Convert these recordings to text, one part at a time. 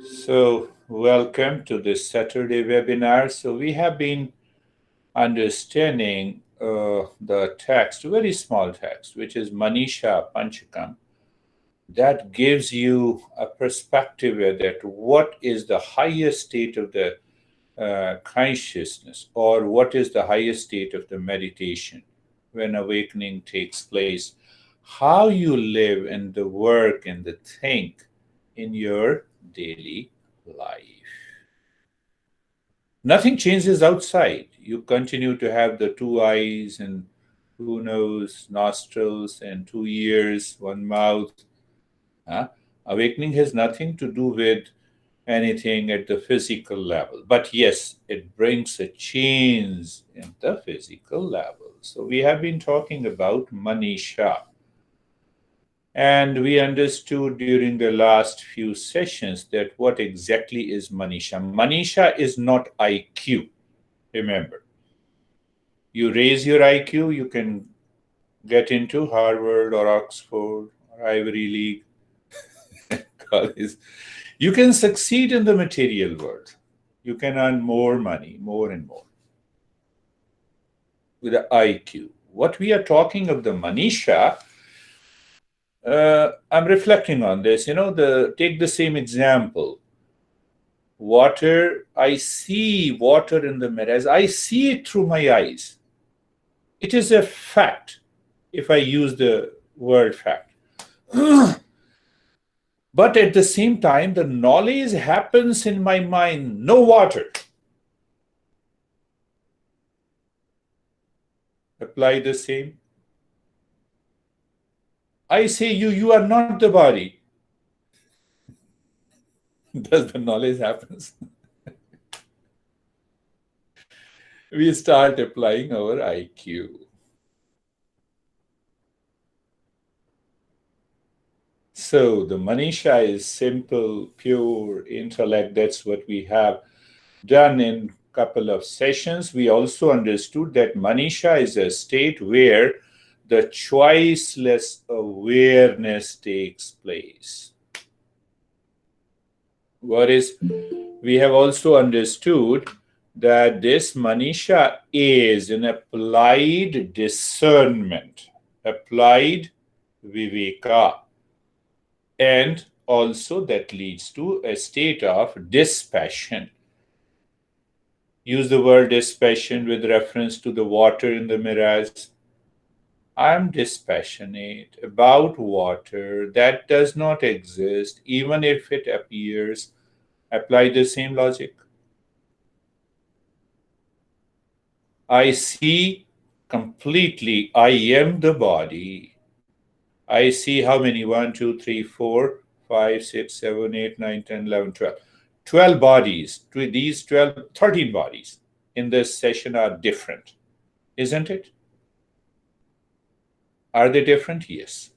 So, welcome to this Saturday webinar. So, we have been understanding the text, very small text, which is Manisha Panchakam, that gives you a perspective that what is the highest state of the consciousness, or what is the highest state of the meditation when awakening takes place, how you live and the work and the think in your daily life. Nothing changes outside. You continue to have the two eyes and who knows, nostrils and two ears, one mouth. Huh? Awakening has nothing to do with anything at the physical level. But yes, it brings a change in the physical level. So we have been talking about Manisha. And we understood during the last few sessions that what exactly is Manisha. Manisha is not IQ, remember. You raise your IQ, you can get into Harvard or Oxford or Ivy League college. You can succeed in the material world. You can earn more money, more and more with the IQ. What we are talking of the Manisha, I'm reflecting on this. Take the same example. Water, I see water in the mirror. I see it through my eyes. It is a fact, if I use the word fact. But at the same time, the knowledge happens in my mind. No water. Apply the same. I say you are not the body. Does the knowledge happens? We start applying our IQ. So the Manisha is simple, pure intellect. That's what we have done in a couple of sessions. We also understood that Manisha is a state where the choiceless awareness takes place. We have also understood that this Manisha is an applied discernment, applied viveka, and also that leads to a state of dispassion. Use the word dispassion with reference to the water in the mirage. I'm dispassionate about water that does not exist, even if it appears. Apply the same logic. I see completely, I am the body. I see how many? 1, 2, 3, 4, 5, 6, 7, 8, 9, 10, 11, 12. 12 bodies. These 12, 13 bodies in this session are different, isn't it? Are they different? Yes.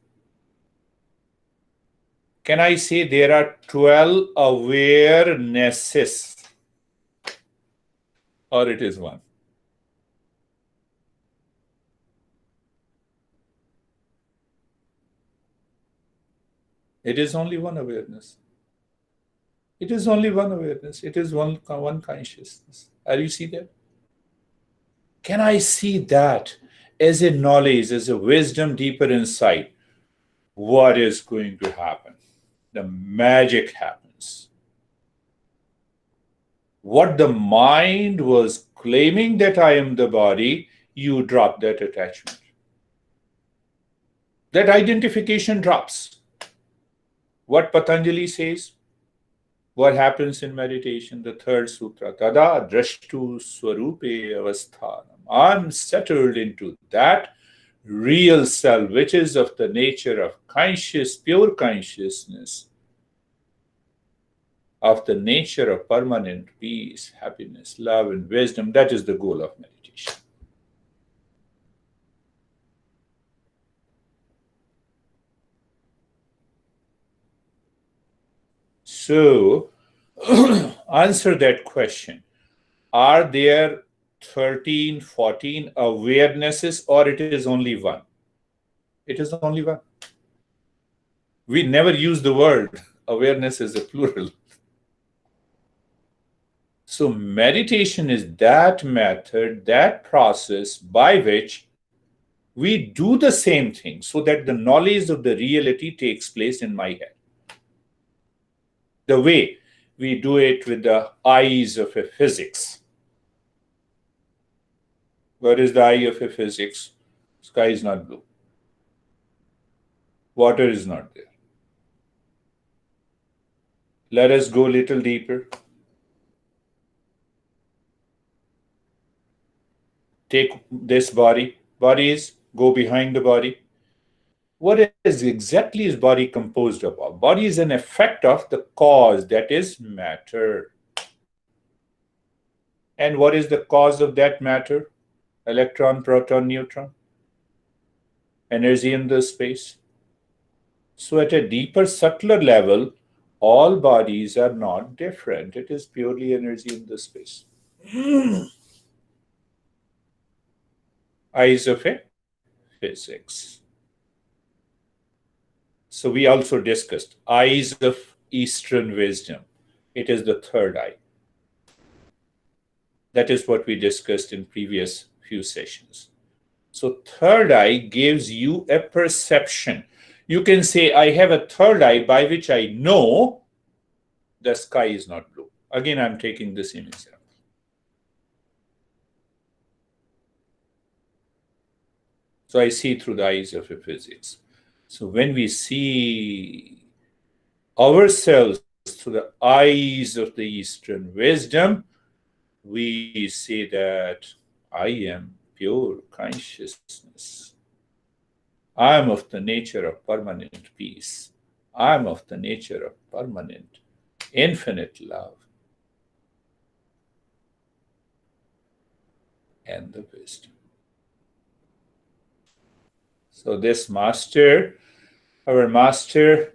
Can I say there are 12 awarenesses? Or it is one? It is only one awareness. It is only one awareness. It is one consciousness. Are you see that? Can I see that as a knowledge, as a wisdom, deeper insight? What is going to happen? The magic happens. What the mind was claiming that I am the body, you drop that attachment. That identification drops. What Patanjali says, what happens in meditation, the third sutra, tada drashtu swarupe avasthanam. I'm settled into that real self, which is of the nature of pure consciousness, of the nature of permanent peace, happiness, love, and wisdom. That is the goal of meditation. So, answer that question. Are there 13, 14 awarenesses, or it is only one? It is only one. We never use the word awareness as a plural. So, meditation is that method, that process by which we do the same thing so that the knowledge of the reality takes place in my head. The way we do it with the eyes of a physics. What is the eye of a physics? Sky is not blue. Water is not there. Let us go a little deeper. Take this body. Bodies go behind the body. What is exactly is body composed of? Body is an effect of the cause, that is matter. And what is the cause of that matter? Electron, proton, neutron. Energy in the space. So at a deeper, subtler level, all bodies are not different. It is purely energy in the space. Eyes of a physics. So we also discussed eyes of Eastern wisdom. It is the third eye. That is what we discussed in previous few sessions. So third eye gives you a perception. You can say, I have a third eye by which I know the sky is not blue. Again, I'm taking the same example. So I see through the eyes of a physics. So when we see ourselves through the eyes of the Eastern wisdom, we say that I am pure consciousness. I am of the nature of permanent peace. I am of the nature of permanent, infinite love and the wisdom. So this master, our master,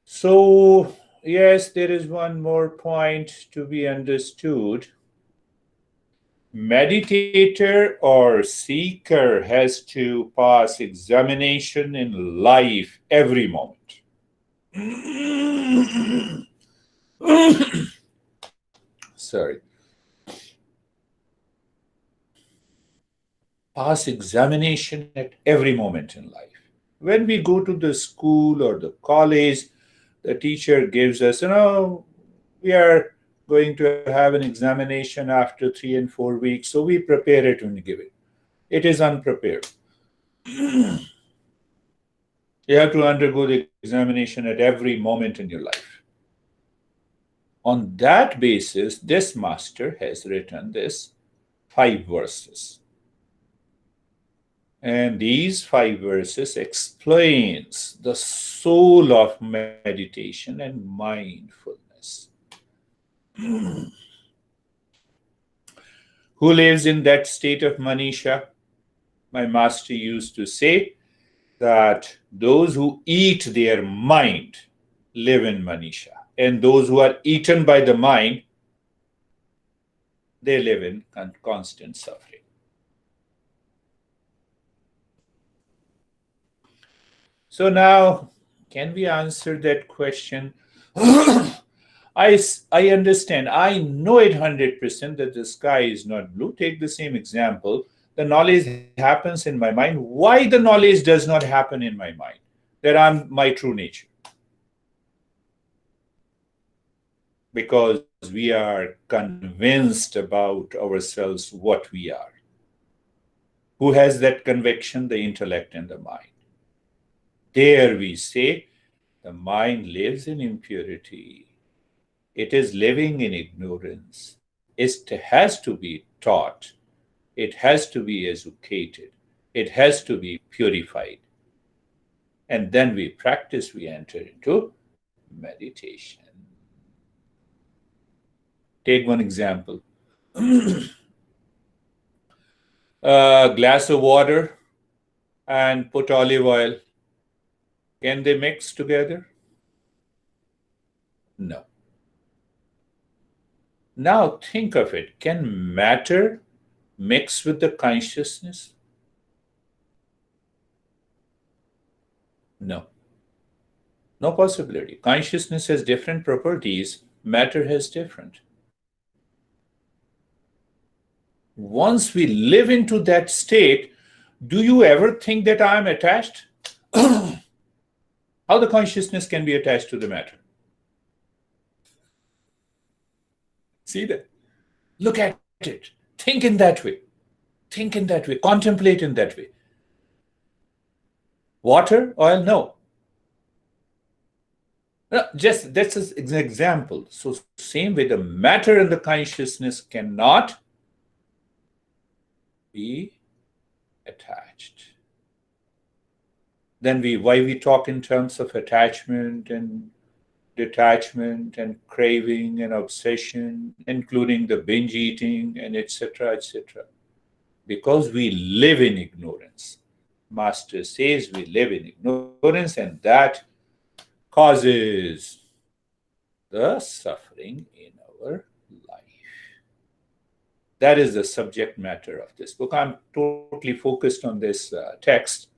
so yes, there is one more point to be understood. Meditator or seeker has to pass examination in life every moment. Sorry. Pass examination at every moment in life. When we go to the school or the college, the teacher gives us, we are going to have an examination after 3 and 4 weeks, so we prepare it when we give it. It is unprepared. You have to undergo the examination at every moment in your life. On that basis, this master has written this 5 verses. And these 5 verses explains the soul of meditation and mindfulness. Who lives in that state of Manisha? My master used to say that those who eat their mind live in Manisha, and those who are eaten by the mind, they live in constant suffering. So now, can we answer that question? I understand. I know it 100% that the sky is not blue. Take the same example. The knowledge happens in my mind. Why the knowledge does not happen in my mind? That I'm my true nature. Because we are convinced about ourselves what we are. Who has that conviction? The intellect and the mind. There we say the mind lives in impurity. It is living in ignorance. It has to be taught. It has to be educated. It has to be purified. And then we practice, we enter into meditation. Take one example. A glass of water and put olive oil. Can they mix together? No. Now think of it. Can matter mix with the consciousness? No. No possibility. Consciousness has different properties, matter has different. once we live into that state, do you ever think that I am attached? How the consciousness can be attached to the matter? See that? Look at it. Think in that way. Think in that way. Contemplate in that way. Water, oil, no. No, just that's an example. So same way, the matter and the consciousness cannot be attached. Then why we talk in terms of attachment and detachment and craving and obsession, including the binge eating and etc., etc. Because we live in ignorance. Master says we live in ignorance, and that causes the suffering in our life. That is the subject matter of this book. I'm totally focused on this text.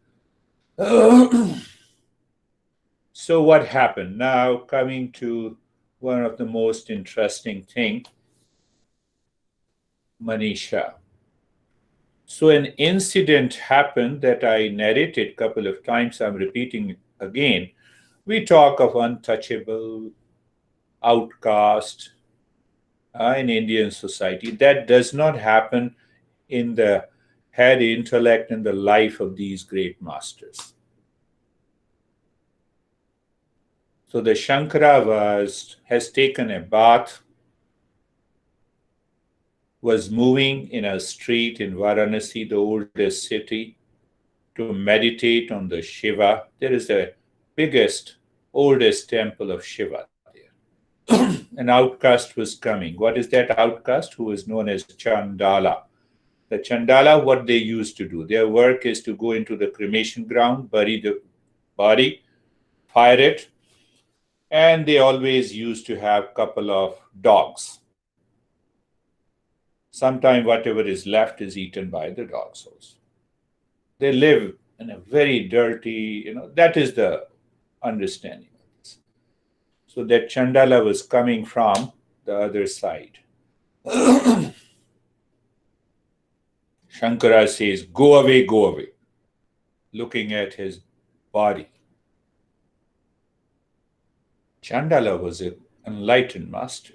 So what happened? Now coming to one of the most interesting thing, Manisha. So an incident happened that I narrated a couple of times. I'm repeating again. We talk of untouchable, outcast in Indian society. That does not happen in the head, intellect, and the life of these great masters. So the Shankara has taken a bath, was moving in a street in Varanasi, the oldest city, to meditate on the Shiva. There is the biggest, oldest temple of Shiva there. An outcast was coming. What is that outcast? Who is known as Chandala. The Chandala, what they used to do, their work is to go into the cremation ground, bury the body, fire it, and they always used to have a couple of dogs. Sometimes whatever is left is eaten by the dogs also. They live in a very dirty, that is the understanding of this. So that Chandala was coming from the other side. Shankara says, go away, looking at his body. Chandala was an enlightened master.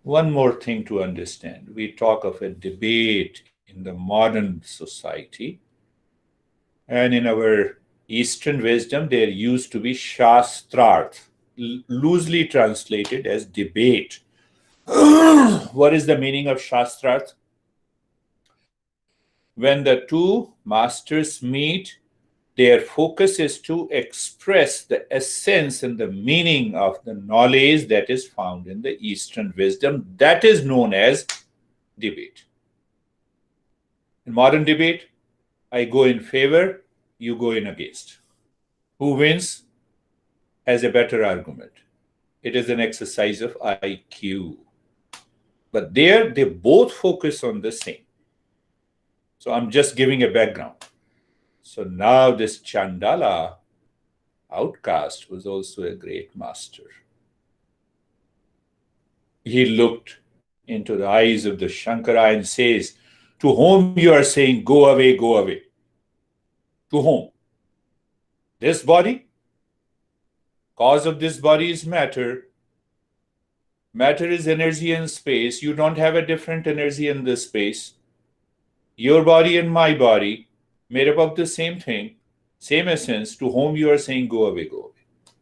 One more thing to understand. We talk of a debate in the modern society. And in our Eastern wisdom, there used to be Shastrarth, loosely translated as debate. What is the meaning of Shastrarth? When the two masters meet, their focus is to express the essence and the meaning of the knowledge that is found in the Eastern wisdom. That is known as debate. In modern debate, I go in favor, you go in against. Who wins has a better argument. It is an exercise of IQ. But there, they both focus on the same. So I'm just giving a background. So now this Chandala outcast was also a great master. He looked into the eyes of the Shankara and says, to whom you are saying, go away, go away? To whom? This body? Cause of this body is matter. Matter is energy and space. You don't have a different energy in this space. Your body and my body, made up of the same thing, same essence, to whom you are saying, go away, go away.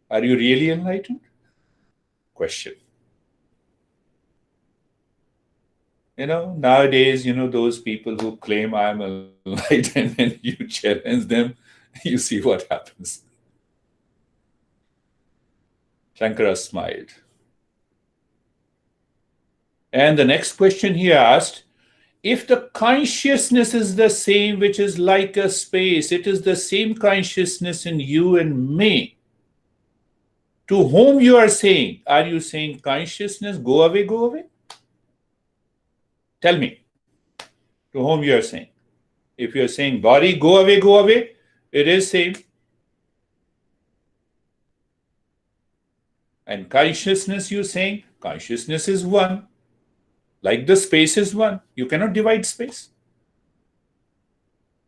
Are you really enlightened? Question. Nowadays, those people who claim I'm enlightened and you challenge them, you see what happens. Shankara smiled. And the next question he asked, if the consciousness is the same, which is like a space, it is the same consciousness in you and me. To whom you are saying? Are you saying consciousness, go away, go away? Tell me, to whom you are saying. If you are saying body, go away, it is same. And consciousness, you're saying, consciousness is one. Like the space is one. You cannot divide space.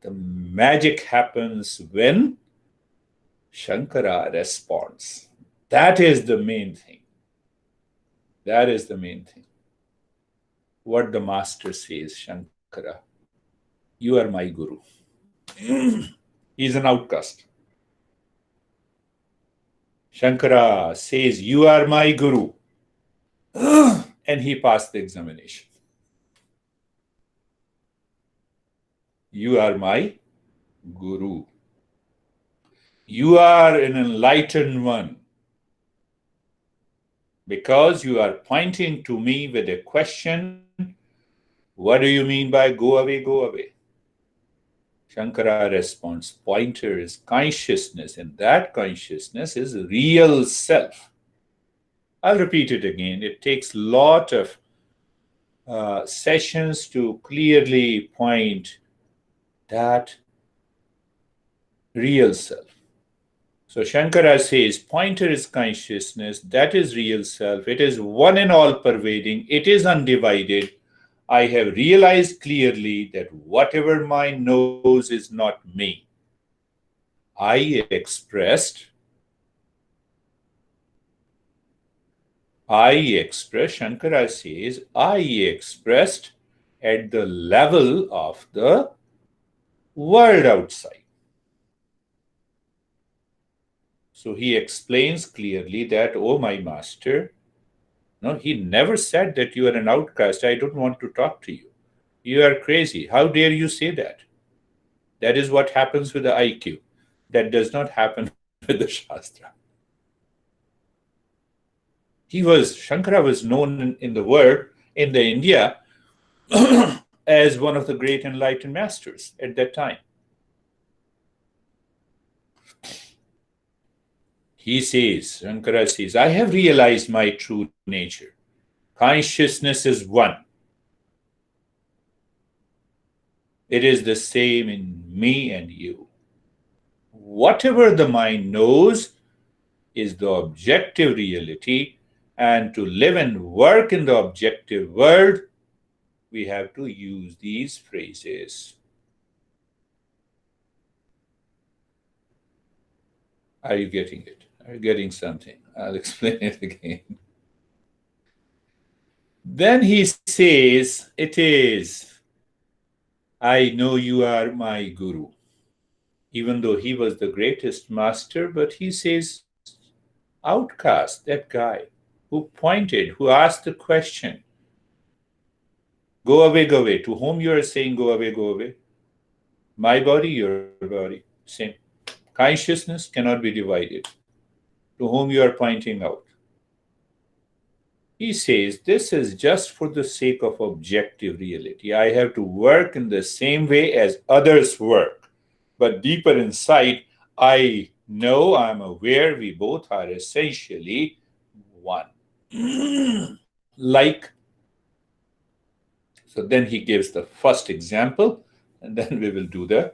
The magic happens when Shankara responds. That is the main thing. That is the main thing. What the master says, Shankara, you are my guru. He's an outcast. Shankara says, you are my guru. And he passed the examination. You are my guru. You are an enlightened one. Because you are pointing to me with a question, what do you mean by go away, go away? Shankara responds, pointer is consciousness, and that consciousness is real self. I'll repeat it again. It takes a lot of sessions to clearly point that real self. So Shankara says, pointer is consciousness, that is real self. It is one and all pervading. It is undivided. I have realized clearly that whatever mind knows is not me. I expressed, Shankara says, I expressed at the level of the world outside. So he explains clearly that, oh, my master, no, he never said that you are an outcast. I don't want to talk to you. You are crazy. How dare you say that? That is what happens with the IQ. That does not happen with the Shastra. Shankara was known in the world, in the India, as one of the great enlightened masters at that time. Shankara says, I have realized my true nature. Consciousness is one. It is the same in me and you. Whatever the mind knows is the objective reality, and to live and work in the objective world, we have to use these phrases. Are you getting it? Are you getting something? I'll explain it again. Then he says, it is, I know you are my guru. Even though he was the greatest master, but he says, outcast, that guy who pointed, who asked the question, go away, go away. To whom you are saying, go away, go away? My body, your body, same. Consciousness cannot be divided. To whom you are pointing out? He says, this is just for the sake of objective reality. I have to work in the same way as others work. But deeper inside, I know, I'm aware we both are essentially one. So then he gives the first example, and then we will do the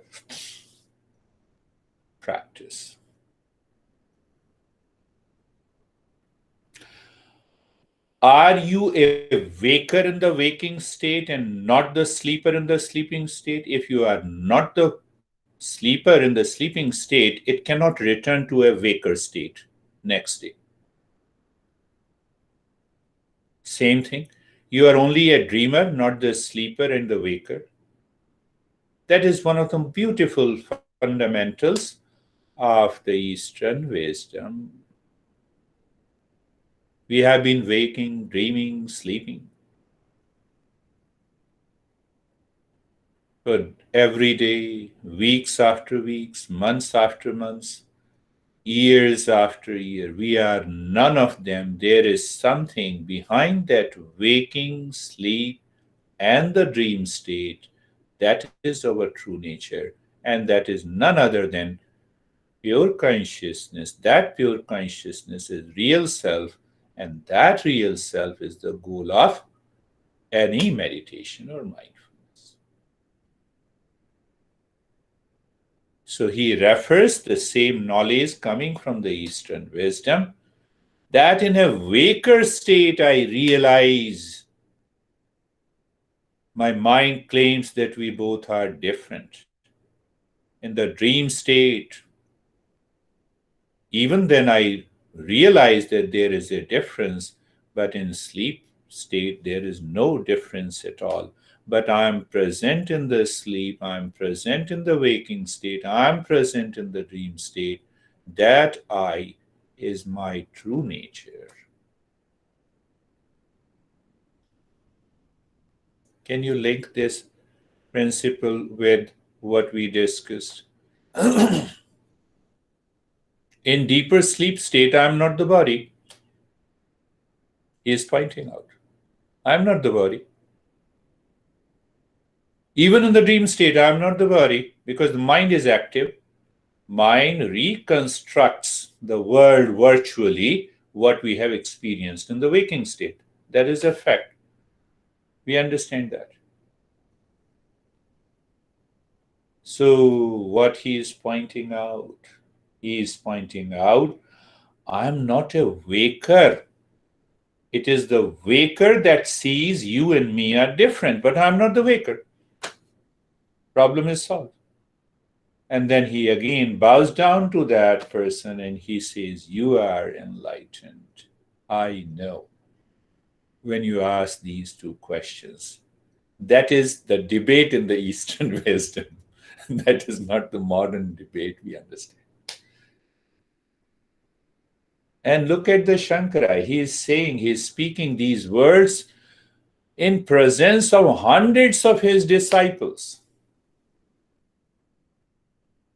practice. Are you a waker in the waking state and not the sleeper in the sleeping state? If you are not the sleeper in the sleeping state, it cannot return to a waker state next day. Same thing. You are only a dreamer, not the sleeper and the waker. That is one of the beautiful fundamentals of the Eastern wisdom. We have been waking, dreaming, sleeping. But every day, weeks after weeks, months after months, years after year, we are none of them. There is something behind that waking, sleep, and the dream state. That is our true nature, and that is none other than pure consciousness. That pure consciousness is real self, and that real self is the goal of any meditation or mindfulness. So he refers the same knowledge coming from the Eastern wisdom That in a waker state I realize my mind claims that we both are different. In the dream state, even then I realize that there is a difference, but in sleep state there is no difference at all. But I am present in the sleep, I am present in the waking state, I am present in the dream state. That I is my true nature. Can you link this principle with what we discussed? In deeper sleep state, I am not the body. He is pointing out. I am not the body. Even in the dream state, I am not the body because the mind is active. Mind reconstructs the world virtually, what we have experienced in the waking state. That is a fact. We understand that. So, what he is pointing out? He is pointing out, I am not a waker. It is the waker that sees you and me are different, but I'm not the waker. Problem is solved. And then he again bows down to that person and he says, you are enlightened. I know. When you ask these two questions, that is the debate in the Eastern wisdom. That is not the modern debate we understand. And look at the Shankara. He is saying, he is speaking these words in presence of hundreds of his disciples.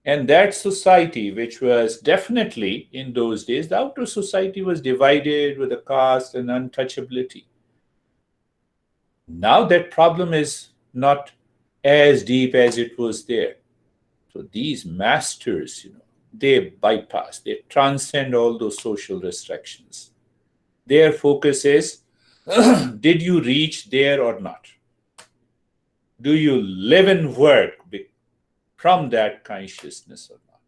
And that society, which was definitely in those days, the outer society was divided with a caste and untouchability. Now that problem is not as deep as it was there. So these masters, they bypass, they transcend all those social restrictions. Their focus is, did you reach there or not? Do you live and work from that consciousness or not?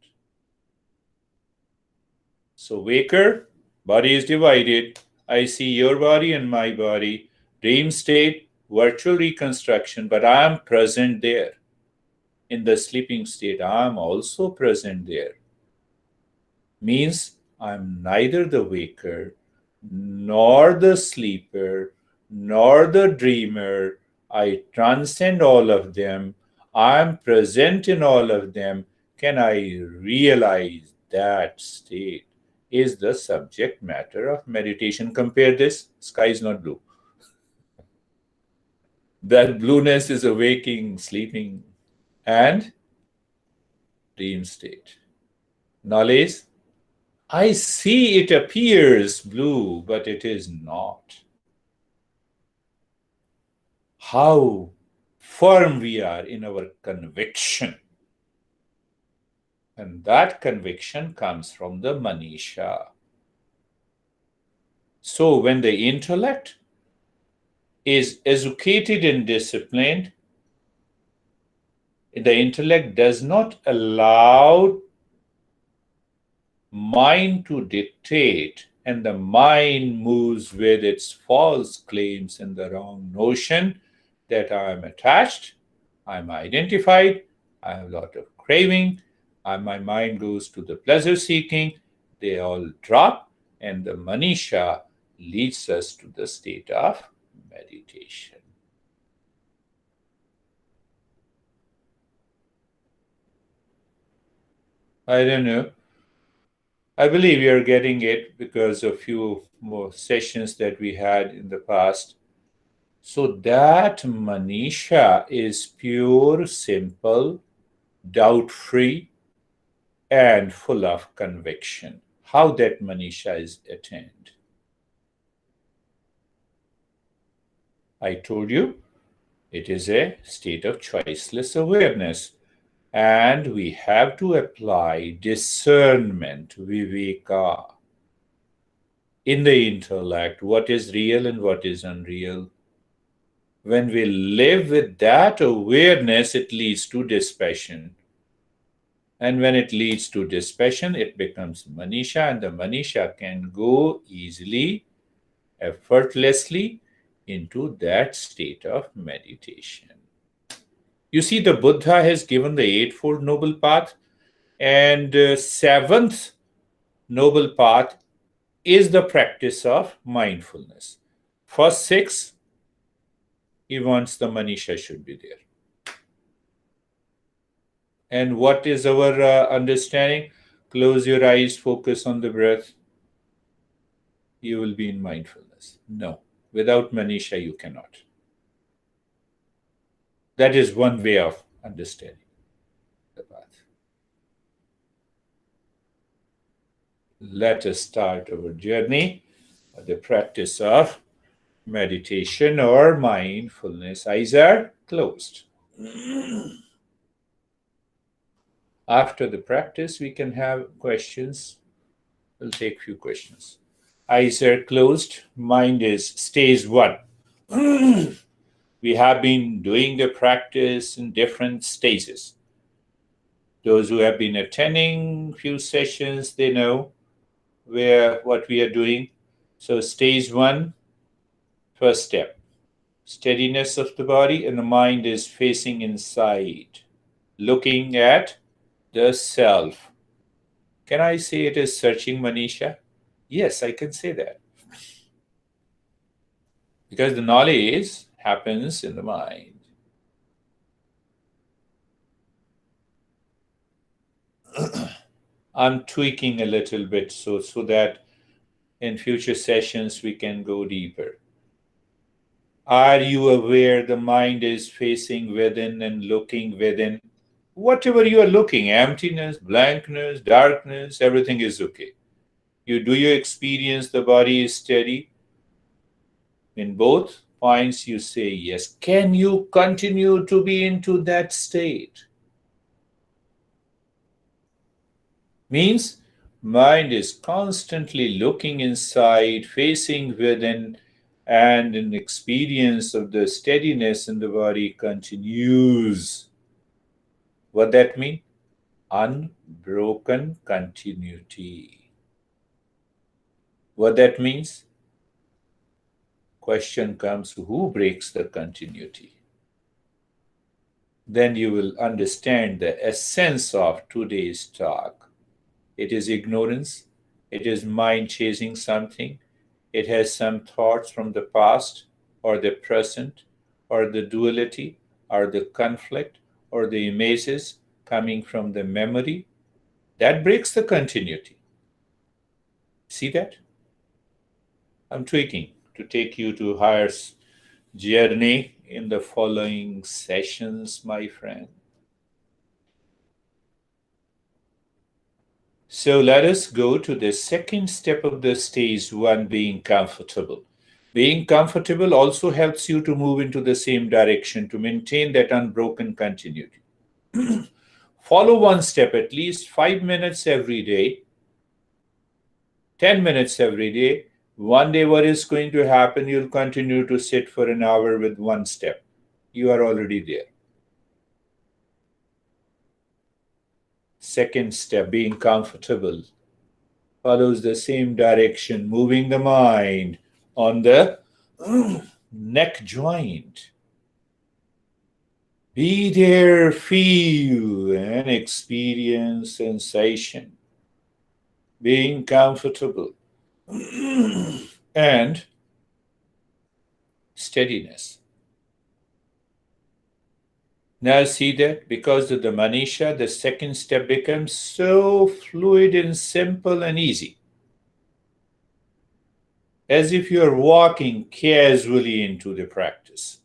So waker, body is divided. I see your body and my body. Dream state, virtual reconstruction, but I am present there. In the sleeping state, I am also present there. Means I'm neither the waker, nor the sleeper, nor the dreamer. I transcend all of them. I am present in all of them. Can I realize that state is the subject matter of meditation? Compare this. Sky is not blue. That blueness is a waking, sleeping, and dream state. Knowledge, I see it appears blue, but it is not. How firm we are in our conviction. And that conviction comes from the Manisha. So when the intellect is educated and disciplined, the intellect does not allow mind to dictate, and the mind moves with its false claims and the wrong notion that I am attached, I am identified, I have a lot of craving, my mind goes to the pleasure seeking. They all drop, and the Manisha leads us to the state of meditation. I don't know. I believe we are getting it because of a few more sessions that we had in the past. So that Manisha is pure, simple, doubt-free, and full of conviction. How that Manisha is attained? I told you, it is a state of choiceless awareness. And we have to apply discernment, viveka, in the intellect, what is real and what is unreal. When we live with that awareness, it leads to dispassion. And when it leads to dispassion, it becomes Manisha, and the Manisha can go easily, effortlessly into that state of meditation. You see, the Buddha has given the Eightfold Noble Path, and seventh noble path is the practice of mindfulness. First six, he wants the Manisha should be there. And what is our understanding? Close your eyes, focus on the breath. You will be in mindfulness. No, without Manisha, you cannot. That is one way of understanding the path. Let us start our journey, the practice of meditation or mindfulness. Eyes are closed. After the practice, we can have questions. We'll take few questions. Eyes are closed. Mind is stage one. We have been doing the practice in different stages. Those who have been attending few sessions, they know what we are doing. So stage one, first step, steadiness of the body, and the mind is facing inside, looking at the self. Can I say it is searching, Manisha? Yes, I can say that. Because the knowledge happens in the mind. I'm tweaking a little bit so that in future sessions we can go deeper. Are you aware the mind is facing within and looking within? Whatever you are looking, emptiness, blankness, darkness, everything is okay. Do you experience the body is steady? In both points you say yes. Can you continue to be into that state? Means mind is constantly looking inside, facing within, and an experience of the steadiness in the body continues. What that mean? Unbroken continuity. What that means? Question comes, who breaks the continuity? Then you will understand the essence of today's talk. It is ignorance. It is mind chasing something. It has some thoughts from the past or the present or the duality or the conflict or the images coming from the memory. That breaks the continuity. See that? I'm tweaking to take you to higher journey in the following sessions, my friend. So let us go to the second step of the stage one, being comfortable. Being comfortable also helps you to move into the same direction, to maintain that unbroken continuity. Follow one step at least 5 minutes every day, 10 minutes every day. One day, what is going to happen? You'll continue to sit for an hour with one step. You are already there. Second step, being comfortable, follows the same direction, moving the mind on the neck joint. Be there, feel and experience sensation, being comfortable and steadiness. Now see that because of the Manisha, the second step becomes so fluid and simple and easy. As if you are walking casually into the practice.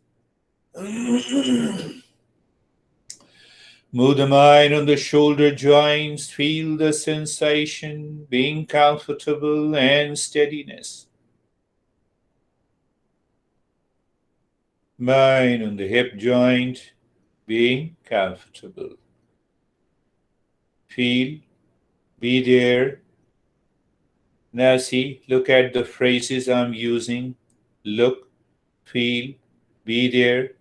Move the mind on the shoulder joints, feel the sensation, being comfortable and steadiness. Mind on the hip joint, being comfortable. Feel, be there. Now see, look at the phrases I'm using. Look, feel, be there.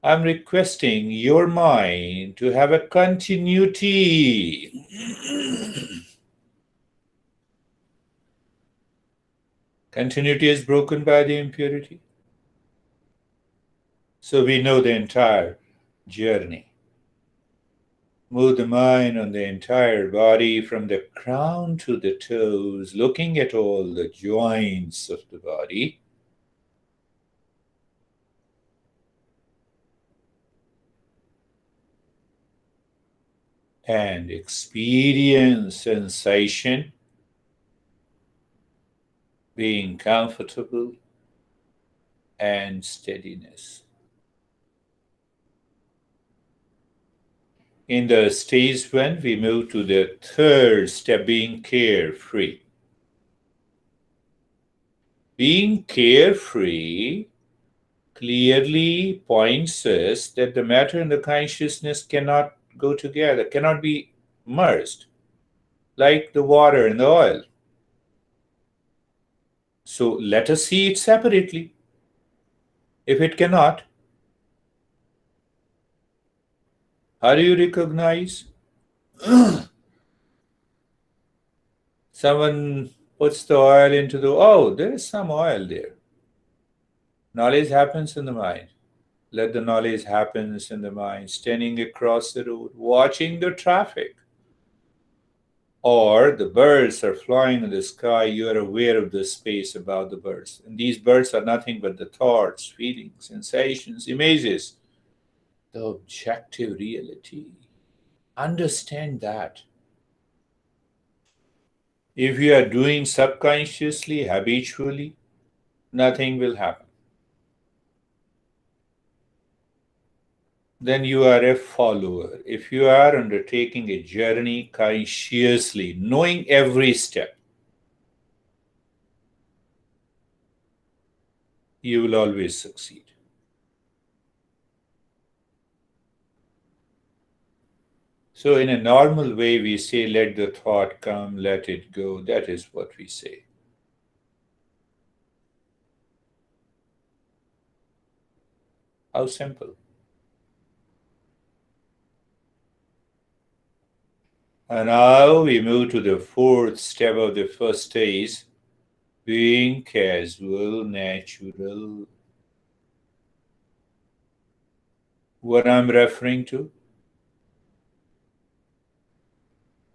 I'm requesting your mind to have a continuity. Continuity is broken by the impurity. So we know the entire journey. Move the mind on the entire body from the crown to the toes, looking at all the joints of the body. And experience sensation, being comfortable, and steadiness. In the stage one, we move to the third step, being carefree. Being carefree clearly points us that the matter and the consciousness cannot go together, cannot be merged, like the water and the oil. So let us see it separately. If it cannot, how do you recognize? Someone puts the oil into the, oh, there is some oil there. Knowledge happens in the mind. Let the knowledge happens in the mind, standing across the road, watching the traffic. Or the birds are flying in the sky, you are aware of the space about the birds. And these birds are nothing but the thoughts, feelings, sensations, images, the objective reality. Understand that. If you are doing subconsciously, habitually, nothing will happen. Then you are a follower. If you are undertaking a journey consciously, knowing every step, you will always succeed. So, in a normal way, we say, let the thought come, let it go. That is what we say. How simple. And now we move to the fourth step of the first stage, being casual, natural. What I'm referring to?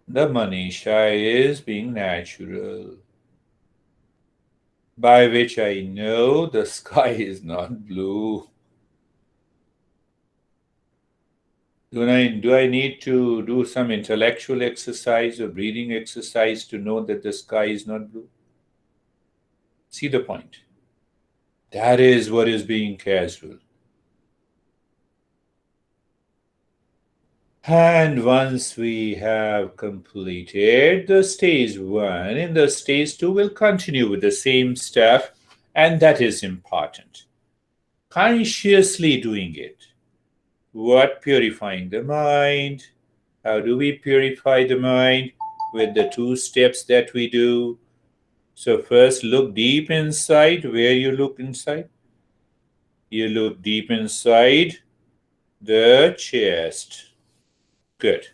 The Manisha is being natural, by which I know the sky is not blue. Do I need to do some intellectual exercise or breathing exercise to know that the sky is not blue? See the point. That is what is being casual. And once we have completed the stage one, in the stage two, we'll continue with the same stuff, and that is important. Consciously doing it. What? Purifying the mind. How do we purify the mind? With the two steps that we do. So first look deep inside. Where you look inside? You look deep inside the chest. Good.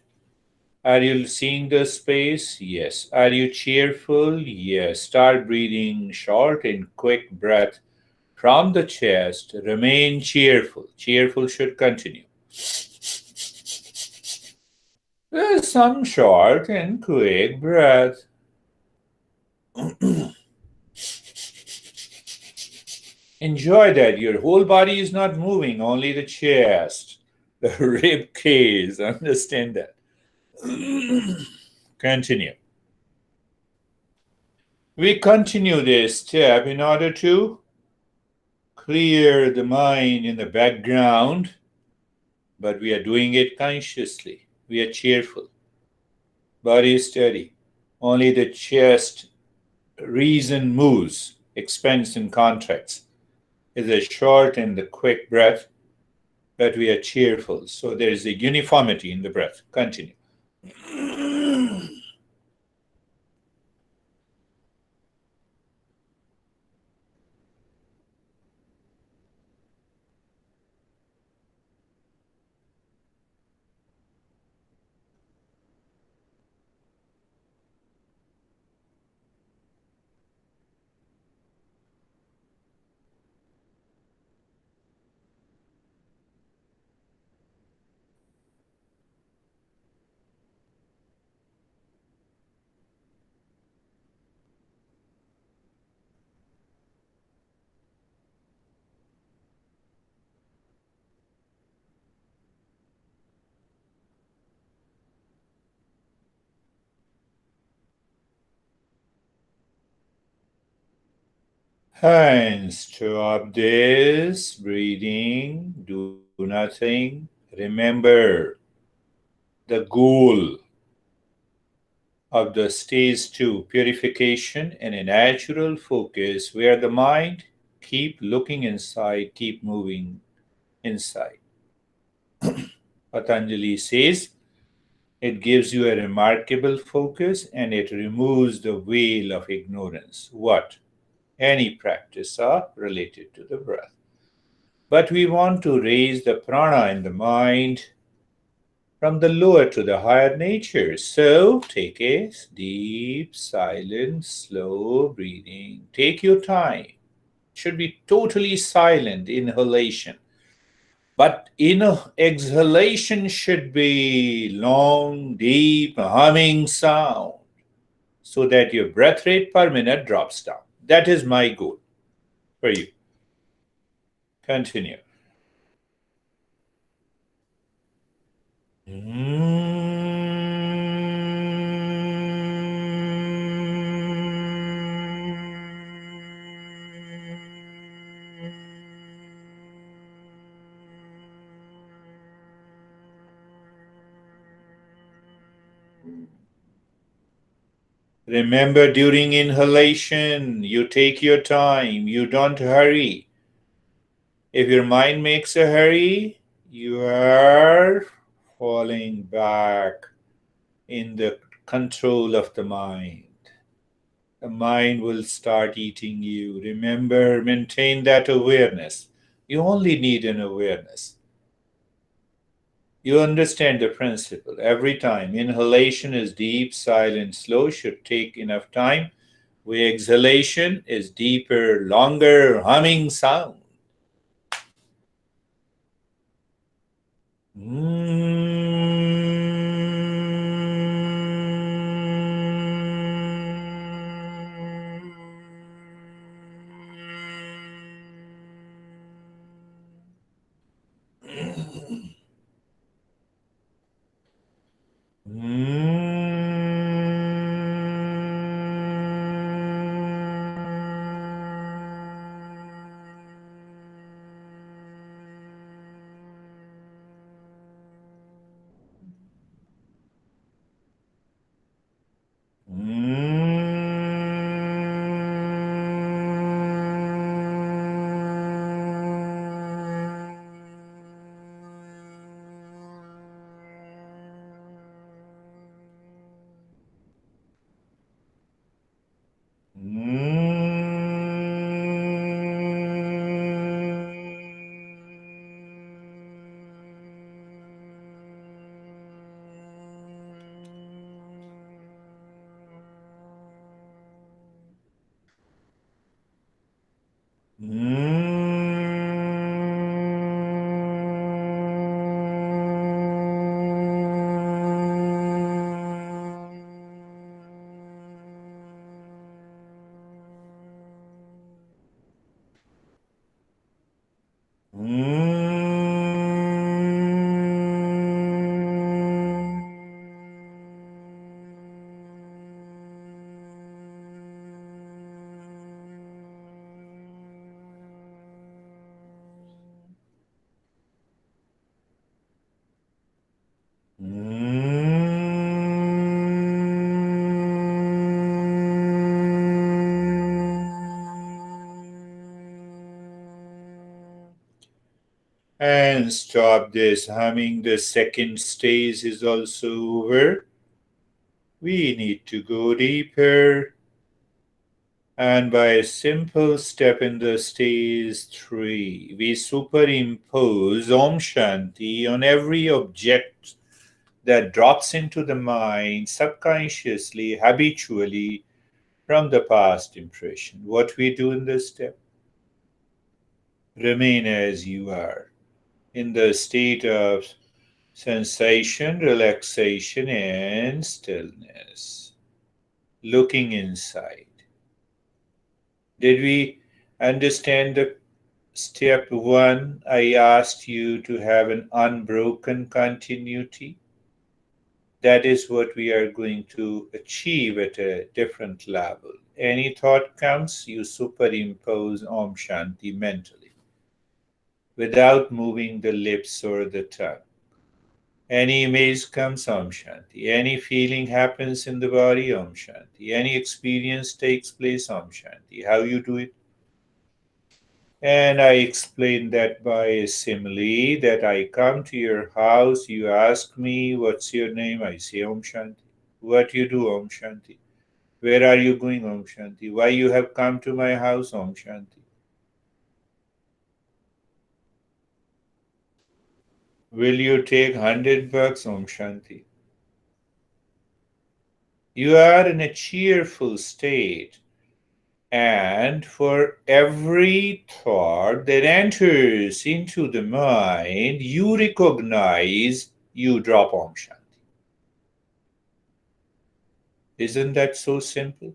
Are you seeing the space? Yes. Are you cheerful? Yes. Start breathing short and quick breath from the chest. Remain cheerful. Cheerful should continue. There's some short and quick breath. Enjoy that. Your whole body is not moving, only the chest, the rib cage. Understand that. Continue. We continue this step in order to clear the mind in the background, but we are doing it consciously. We are cheerful. Body is steady. Only the chest reason moves, expands and contracts. Is a short and the quick breath, but we are cheerful. So there is a uniformity in the breath. Continue. And stop this breathing, do nothing. Remember the goal of the stage 2 purification and a natural focus where the mind keep looking inside, keep moving inside. Patanjali says it gives you a remarkable focus and it removes the veil of ignorance. What? Any practice are related to the breath. But we want to raise the prana in the mind from the lower to the higher nature. So take a deep, silent, slow breathing. Take your time. Should be totally silent inhalation. But exhalation should be long, deep, humming sound so that your breath rate per minute drops down. That is my goal for you. Continue. Remember, during inhalation, you take your time, you don't hurry. If your mind makes a hurry, you are falling back in the control of the mind. The mind will start eating you. Remember, maintain that awareness. You only need an awareness. You understand the principle. Every time inhalation is deep, silent, slow, should take enough time. Where exhalation is deeper, longer, humming sound. And stop this humming. The second stage is also over. We need to go deeper. And by a simple step in the stage 3, we superimpose Om Shanti on every object that drops into the mind subconsciously, habitually from the past impression. What we do in this step? Remain as you are in the state of sensation, relaxation, and stillness, looking inside. Did we understand the step 1? I asked you to have an unbroken continuity. That is what we are going to achieve at a different level. Any thought comes, you superimpose Om Shanti mentally without moving the lips or the tongue. Any image comes, Om Shanti. Any feeling happens in the body, Om Shanti. Any experience takes place, Om Shanti. How you do it? And I explain that by a simile that I come to your house, you ask me, what's your name? I say Om Shanti. What you do, Om Shanti? Where are you going, Om Shanti? Why you have come to my house, Om Shanti? Will you take $100, Om Shanti? You are in a cheerful state, and for every thought that enters into the mind, you recognize, you drop Om Shanti. Isn't that so simple?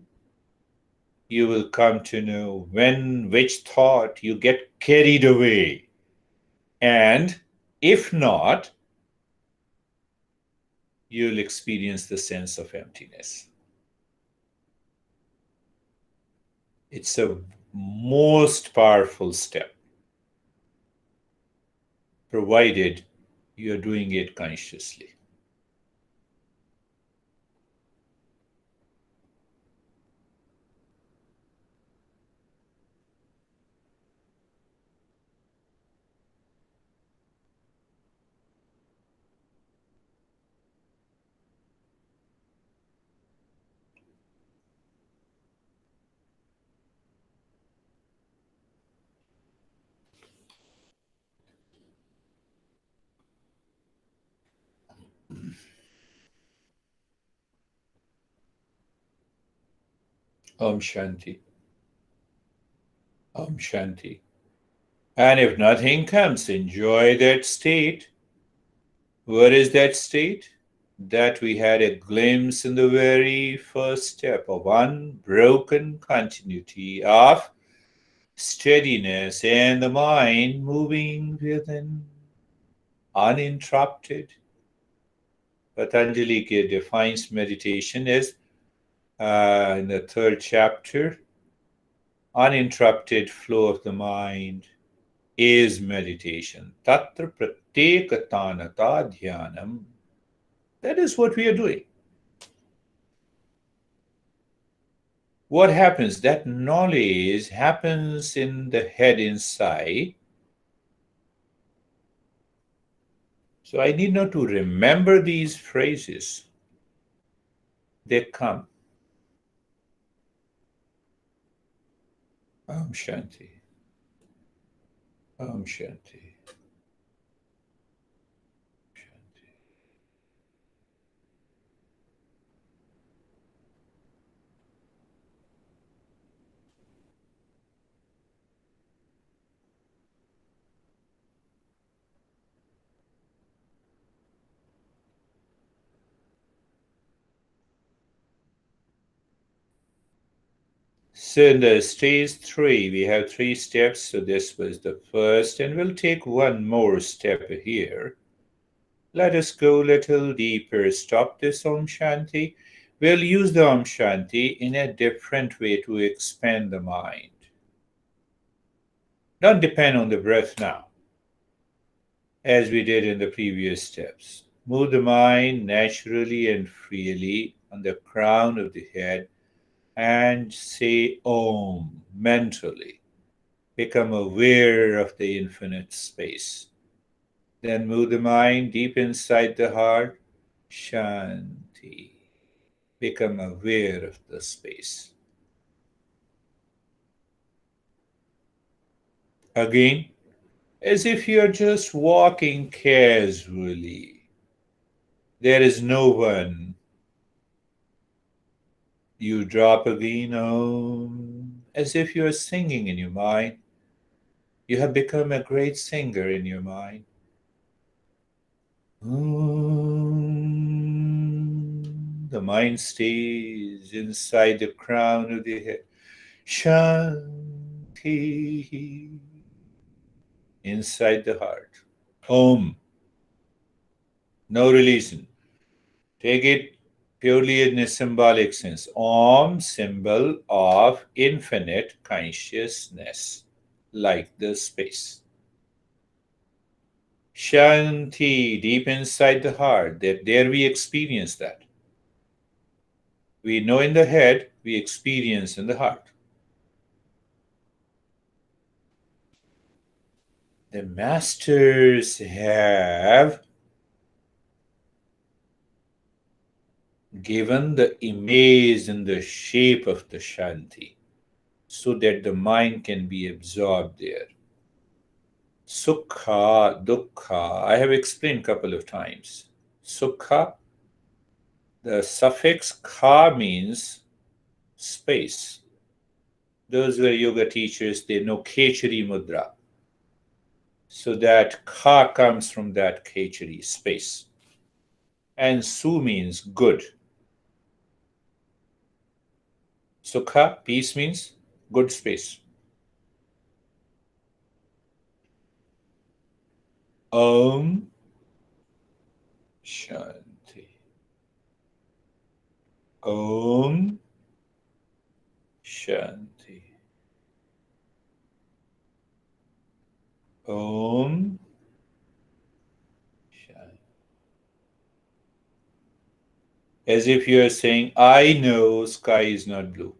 You will come to know when which thought you get carried away. And if not, you'll experience the sense of emptiness. It's a most powerful step, provided you're doing it consciously. Om Shanti. Om Shanti. And if nothing comes, enjoy that state. What is that state? That we had a glimpse in the very first step of unbroken continuity of steadiness and the mind moving within uninterrupted. Patanjali defines meditation as, in the third chapter, uninterrupted flow of the mind is meditation. Tatra pratyekatanata dhyanam. That is what we are doing. What happens? That knowledge happens in the head inside. So I need not to remember these phrases. They come. Om Shanti. Om Shanti. Shanti. So in the stage 3, we have 3 steps. So this was the first, and we'll take one more step here. Let us go a little deeper. Stop this Om Shanti. We'll use the Om Shanti in a different way to expand the mind. Don't depend on the breath now, as we did in the previous steps. Move the mind naturally and freely on the crown of the head and say Om mentally. Become aware of the infinite space. Then move the mind deep inside the heart. Shanti. Become aware of the space. Again, as if you're just walking casually. There is no one. You drop again, Om, as if you're singing in your mind. You have become a great singer in your mind. Om. The mind stays inside the crown of the head. Shanti. Inside the heart. Om. No releasing. Take it purely in a symbolic sense. Om, symbol of infinite consciousness, like the space. Shanti, deep inside the heart, that there we experience that. We know in the head, we experience in the heart. The masters have given the image and the shape of the Shanti so that the mind can be absorbed there. Sukha, dukkha, I have explained a couple of times. Sukha, the suffix kha means space. Those who are yoga teachers, they know Khechari mudra. So that kha comes from that Khechari, space. And su means good. Sukha, peace means good space. Om Shanti. Om Shanti. Om Shanti. As if you are saying, I know sky is not blue.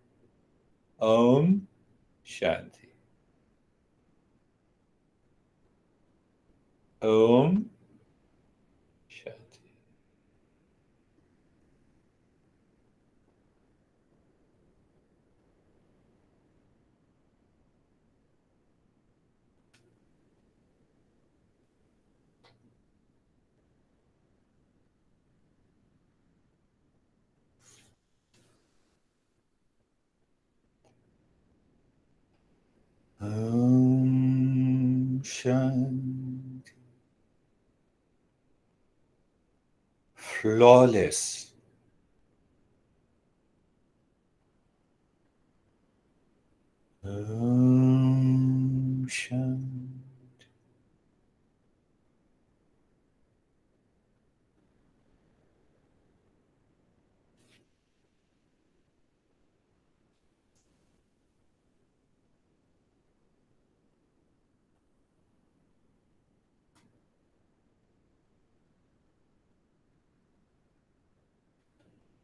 Om Shanti. Om Shanti. Om Shanti. Flawless. Om Shanti.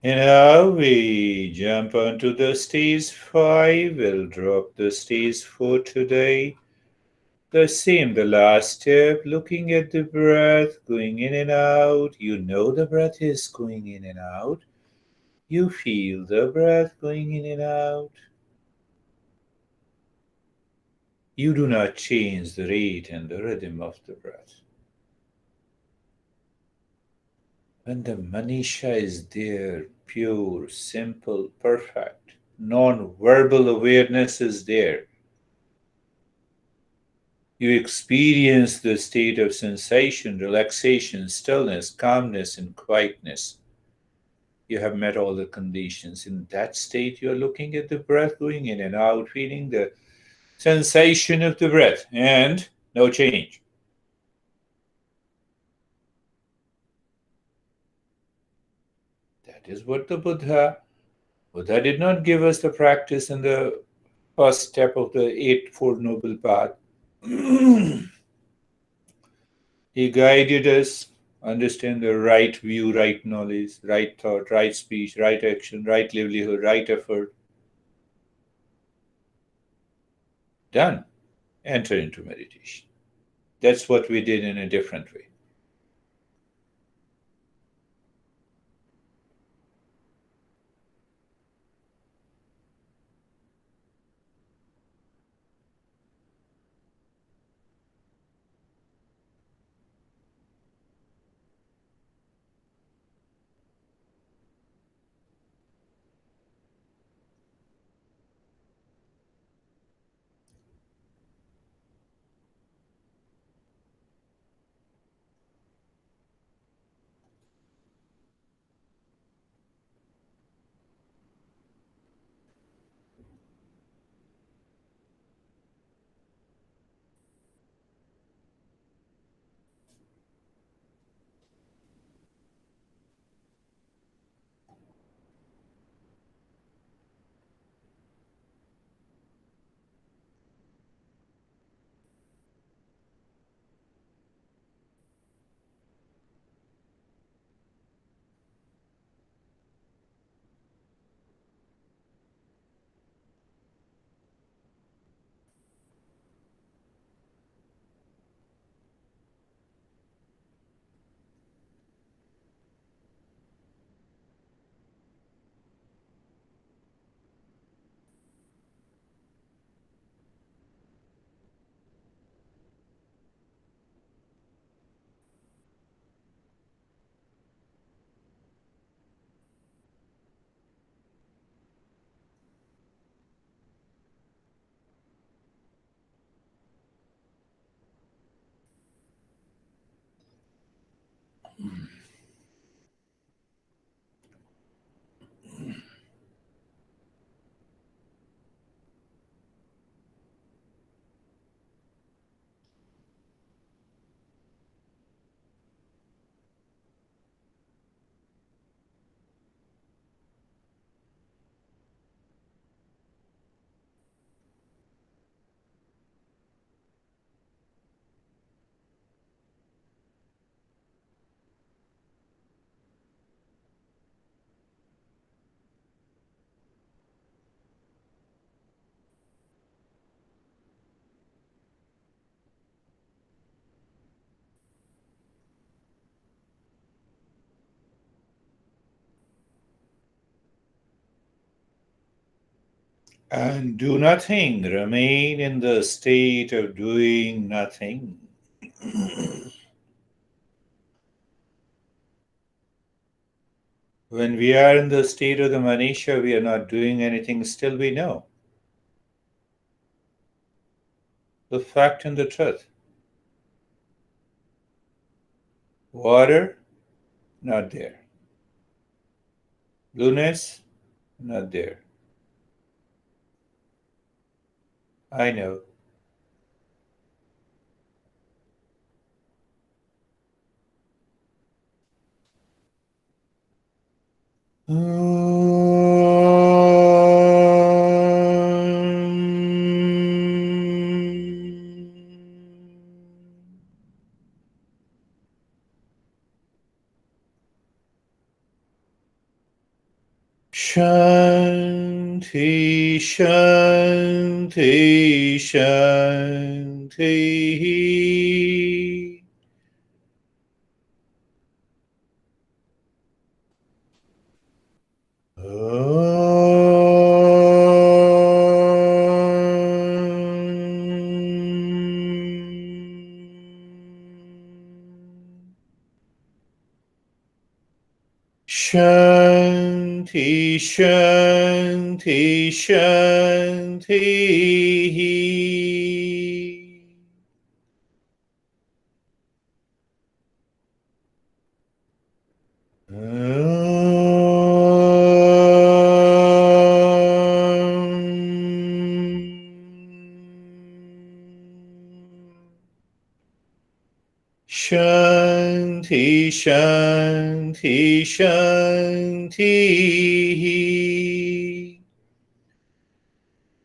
And now we jump onto the stage 5. We'll drop the stage 4 today. The same, the last step, looking at the breath, going in and out. You know the breath is going in and out. You feel the breath going in and out. You do not change the rate and the rhythm of the breath. When the Manisha is there, pure, simple, perfect, non-verbal awareness is there. You experience the state of sensation, relaxation, stillness, calmness, and quietness. You have met all the conditions. In that state, you're looking at the breath going in and out, feeling the sensation of the breath, and no change. That is what the Buddha did not give us the practice in the first step of the Eightfold Noble Path. He guided us, understand the right view, right knowledge, right thought, right speech, right action, right livelihood, right effort. Done. Enter into meditation. That's what we did in a different way. And do nothing. Remain in the state of doing nothing. When we are in the state of the Manisha, we are not doing anything, still we know the fact and the truth. Water, not there. Blueness, not there. I know. Shanti, Shanti, Shanti. Shanti, Shanti, Shanti. Shanti, Shanti, Shanti.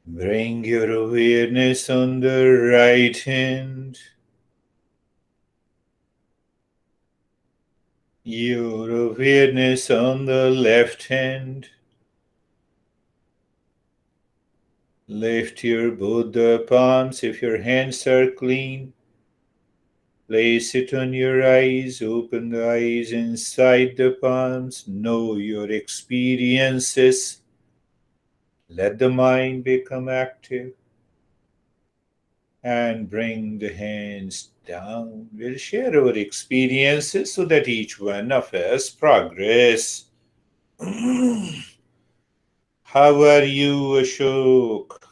Bring your awareness on the right hand, your awareness on the left hand. Lift your both the palms if your hands are clean. Place it on your eyes, open the eyes inside the palms, know your experiences. Let the mind become active and bring the hands down. We'll share our experiences so that each one of us progress. How are you, Ashok?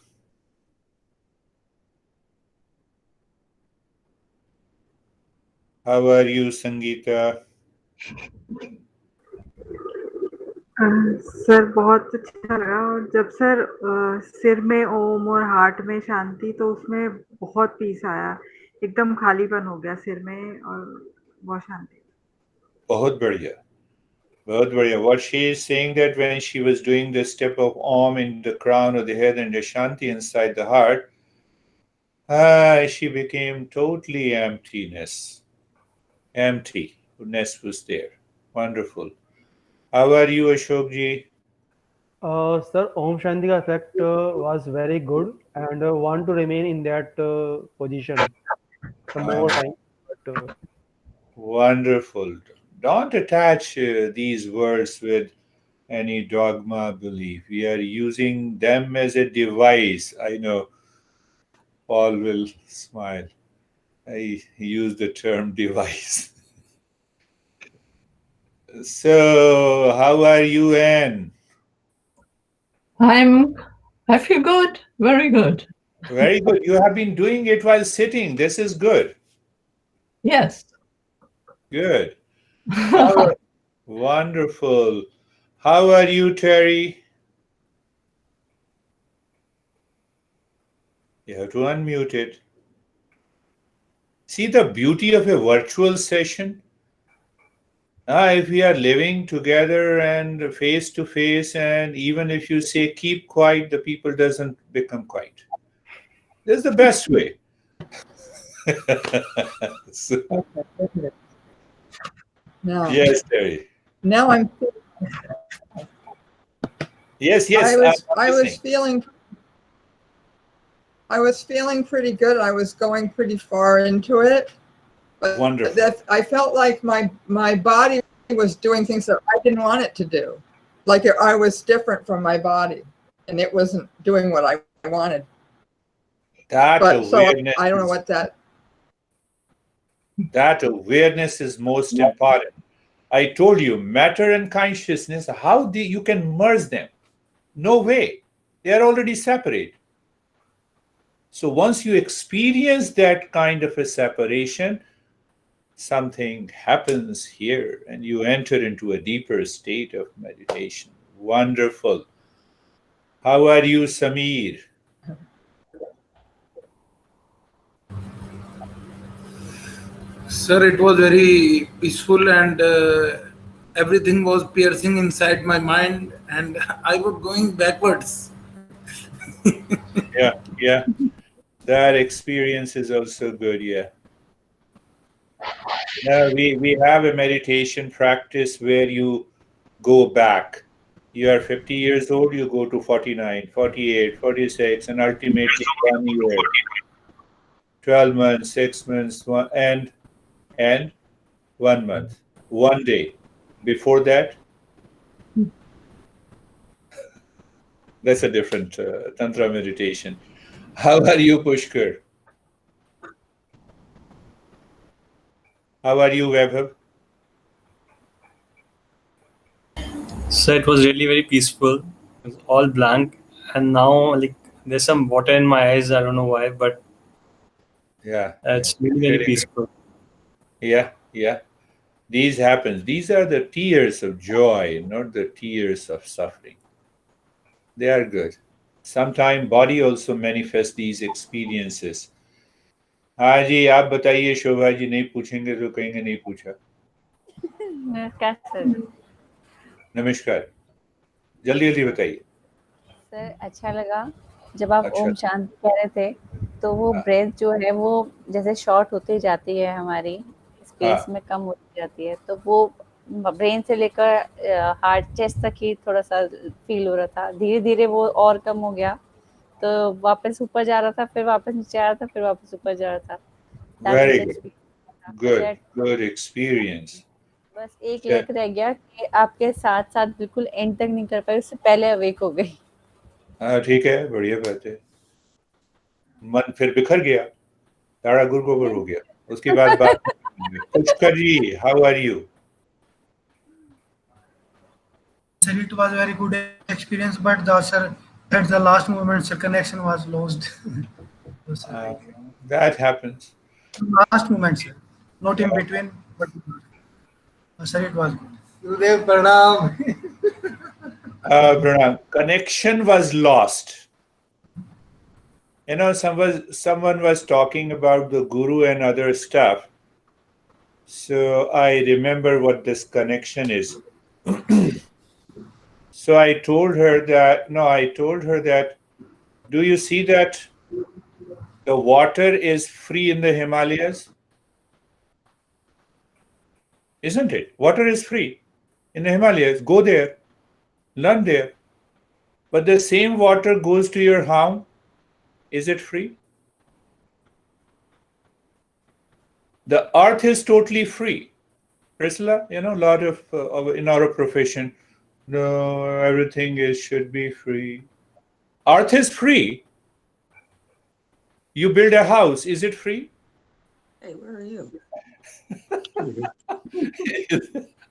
How are you, Sangeeta? Sir बहुत अच्छा लगा और जब sir सिर में ओम और heart में शांति तो उसमें बहुत पीस आया एकदम खालीपन हो गया सिर में और बहुत शांति बहुत बढ़िया. बहुत बढ़िया. What she is saying that when she was doing the step of Om in the crown of the head and the Shanti inside the heart, she became totally emptiness. Emptiness was there. Wonderful. How are you, Ashokji? Sir, Om Shanti ka effect was very good and want to remain in that position some more time. But Wonderful. Don't attach these words with any dogma belief. We are using them as a device. I know Paul will smile. I use the term device. So, how are you, Anne? I feel good, very good. Very good. You have been doing it while sitting. This is good. Yes. Good. How, wonderful. How are you, Terry? You have to unmute it. See the beauty of a virtual session? If we are living together and face to face, and even if you say keep quiet, the people doesn't become quiet. This is the best way. So, Okay. Now, yes, Terry. now I'm. Yes, I was feeling pretty good. I was going pretty far into it, but wonderful. I felt like my body was doing things that I didn't want it to do. Like I was different from my body. and it wasn't doing what I wanted. That But so awareness I don't know is, what that awareness is most important. I told you, matter and consciousness, how you can merge them? No way. They are already separate. So once you experience that kind of a separation, something happens here and you enter into a deeper state of meditation. Wonderful. How are you, Samir? Sir, it was very peaceful and everything was piercing inside my mind and I was going backwards. Yeah, yeah. That experience is also good, yeah. Now we have a meditation practice where you go back. You are 50 years old, you go to 49, 48, 46, and ultimately 1 year, 12 months, 6 months, and 1 month, 1 day. Before that, that's a different Tantra meditation. How are you, Pushkar? How are you, Vaibhav? So it was really very peaceful. It was all blank, and now like there's some water in my eyes. I don't know why, but Yeah, it's really very very good. peaceful. Yeah, yeah. These happens. These are the tears of joy, not the tears of suffering. They are good. Sometimes body also manifests these experiences. हाँ जी, आप बताइए शोभा जी, नहीं पूछेंगे तो कहेंगे नहीं पूछा. नमस्कार सर. नमस्कार. जल्दी जल्दी बताइए. सर अच्छा लगा जब आप अच्छा. ओम शांति कह रहे थे, तो वो हाँ. ब्रेथ जो है वो जैसे शॉर्ट होती जाती है, हमारी स्पेस हाँ. में कम होती जाती है, तो वो ब्रेन से लेकर हार्ट चेस्ट तक ही थोड़ा सा फील हो रहा था. धीरे धीरे वो और कम हो गया, तो वापस ऊपर जा रहा था, फिर वापस नीचे आ रहा था, फिर वापस ऊपर जा रहा था. Very good. Good. Good experience. बस एक लेक रह गया कि आपके साथ साथ बिल्कुल एंड तक नहीं कर पाई, उससे पहले अवेक हो गई. हाँ ठीक है, बढ़िया बात है. मन फिर बिखर गया, सारा गुड़ गोबर हो गया. उसके बाद बात Pushkar ji, how are you? Sir, it was very good experience, but the sir at the last moment, sir, connection was lost. That happens. Last moment, sir, not in between, but sir, it was good. Gurudev Pranam. Connection was lost. You know, someone was talking about the guru and other stuff. So I remember what this connection is. So I told her that, do you see that the water is free in the Himalayas? Isn't it? Water is free in the Himalayas. Go there, learn there. But the same water goes to your home. Is it free? The earth is totally free. Priscilla, you know, a lot of in our profession, no, everything should be free. Earth is free. You build a house, is it free? Hey, where are you?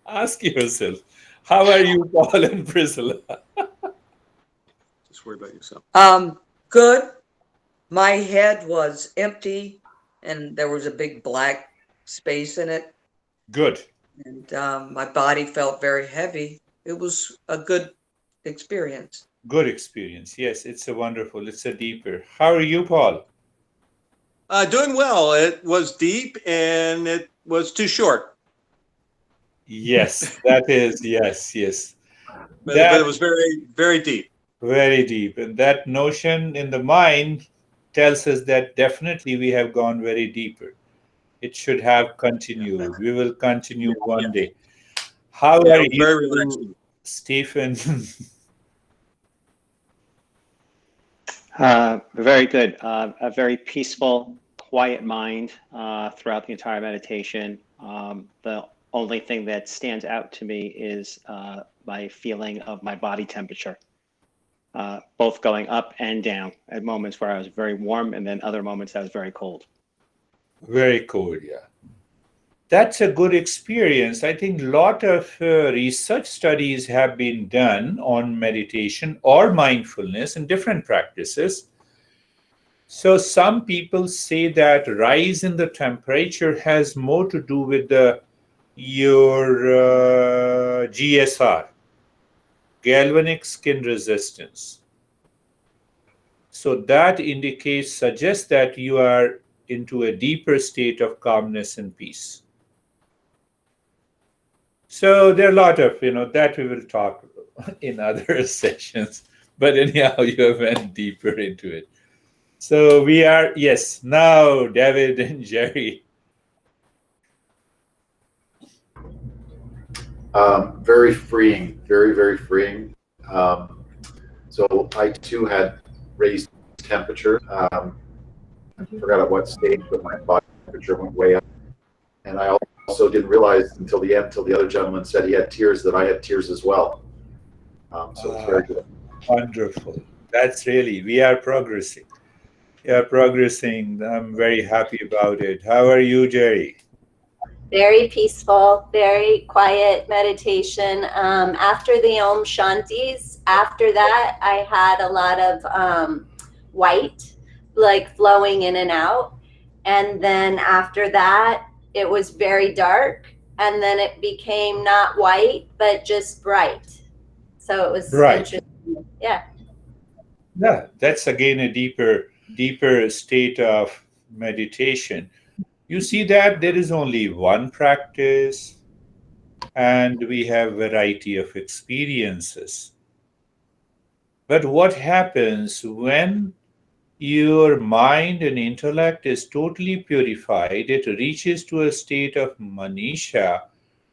Ask yourself, how are you, Paul and Priscilla? Just worry about yourself. Good. My head was empty and there was a big black space in it. Good. And my body felt very heavy. It was a good experience. Good experience. Yes, it's a wonderful, it's a deeper. How are you, Paul? Doing well. It was deep and it was too short. Yes, that is, yes. But it was very, very deep. Very deep. And that notion in the mind tells us that definitely we have gone very deeper. It should have continued. We will continue one day. How are you, Stephen? Very good. A very peaceful, quiet mind throughout the entire meditation. The only thing that stands out to me is my feeling of my body temperature. both going up and down at moments where I was very warm and then other moments I was very cold. Very cool, yeah. That's a good experience. I think a lot of research studies have been done on meditation or mindfulness and different practices. So some people say that rise in the temperature has more to do with your GSR, galvanic skin resistance. So that suggests that you are into a deeper state of calmness and peace. So there are a lot of, that we will talk in other sessions. But anyhow, you have went deeper into it. So we are, yes, now David and Jerry. Very freeing, very, very freeing. So I too had raised temperature. I forgot at what stage, but my body temperature went way up. And I also didn't realize until the end, until the other gentleman said he had tears, that I had tears as well. So it's very good. Wonderful. That's really, we are progressing. I'm very happy about it. How are you, Jerry? Very peaceful, very quiet meditation. After the Om Shantis, after that, I had a lot of white, like flowing in and out. And then after that, it was very dark. And then it became not white, but just bright. So it was interesting. Yeah. Yeah, that's again a deeper state of meditation. You see that there is only one practice and we have variety of experiences. But what happens when your mind and intellect is totally purified? It reaches to a state of Manisha.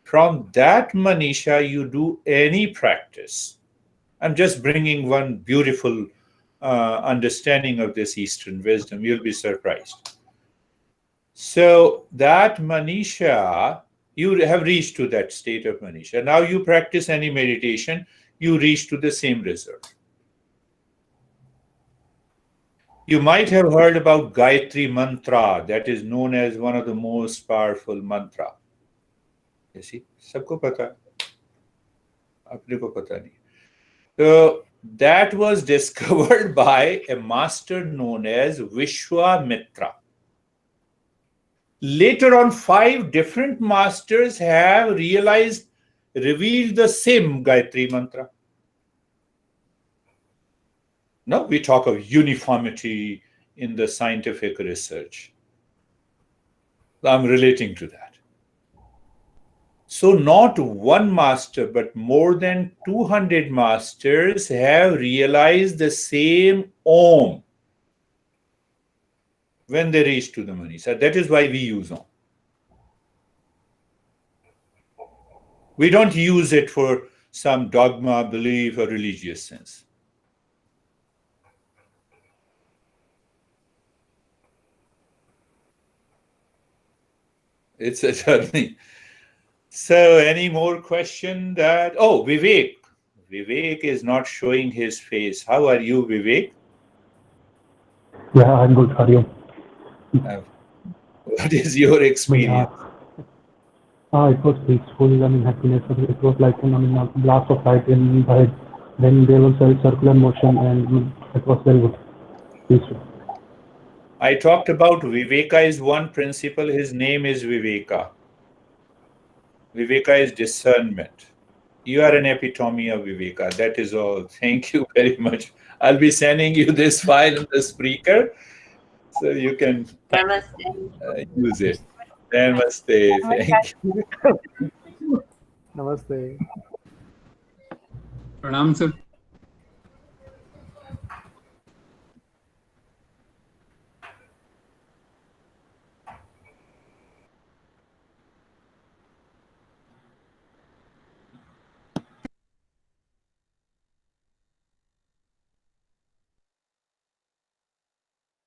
From that Manisha, you do any practice. I'm just bringing one beautiful understanding of this Eastern wisdom. You'll be surprised. So that Manisha, you have reached to that state of Manisha. Now you practice any meditation, you reach to the same result. You might have heard about Gayatri Mantra, that is known as one of the most powerful mantra. You see, sabko pata, apne ko pata nahi. So that was discovered by a master known as Vishwamitra. Later on, 5 different masters have revealed the same Gayatri Mantra. Now we talk of uniformity in the scientific research. I'm relating to that. So not one master, but more than 200 masters have realized the same Om when they reach to the Manisha. That is why we use Om. We don't use it for some dogma, belief, or religious sense. It's a journey. So any more question that, oh, Vivek. Vivek is not showing his face. How are you, Vivek? Yeah, I'm good. How are you? What is your experience? It was peaceful. I mean, happiness. It was like, a blast of light in the head. Then there was a circular motion and it was very good. Peaceful. I talked about Viveka is one principle. His name is Viveka. Viveka is discernment. You are an epitome of Viveka. That is all. Thank you very much. I'll be sending you this file in the speaker so you can use it. Namaste. Thank you. Namaste. Pranam, sir.